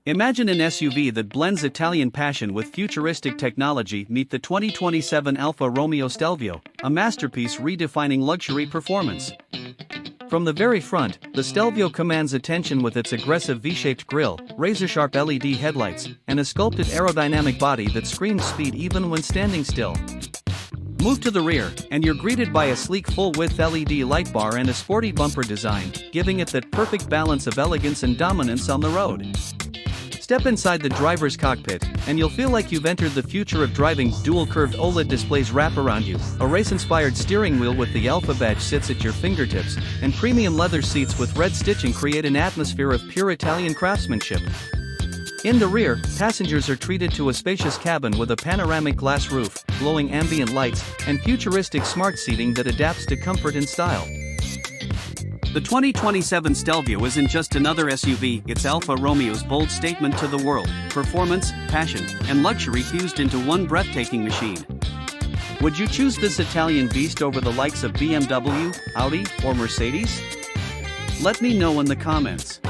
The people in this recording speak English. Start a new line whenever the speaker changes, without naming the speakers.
Imagine an SUV that blends Italian passion with futuristic technology. Meet the 2027 Alfa Romeo Stelvio, a masterpiece redefining luxury performance. From the very front, the Stelvio commands attention with its aggressive V-shaped grille, razor-sharp LED headlights, and a sculpted aerodynamic body that screams speed even when standing still. Move to the rear, and you're greeted by a sleek full-width LED light bar and a sporty bumper design, giving it that perfect balance of elegance and dominance on the road. Step inside the driver's cockpit, and you'll feel like you've entered the future of driving. Dual-curved OLED displays wrap around you, a race-inspired steering wheel with the Alfa badge sits at your fingertips, and premium leather seats with red stitching create an atmosphere of pure Italian craftsmanship. In the rear, passengers are treated to a spacious cabin with a panoramic glass roof, glowing ambient lights, and futuristic smart seating that adapts to comfort and style. The 2027 Stelvio isn't just another SUV, it's Alfa Romeo's bold statement to the world: performance, passion, and luxury fused into one breathtaking machine. Would you choose this Italian beast over the likes of BMW, Audi, or Mercedes? Let me know in the comments.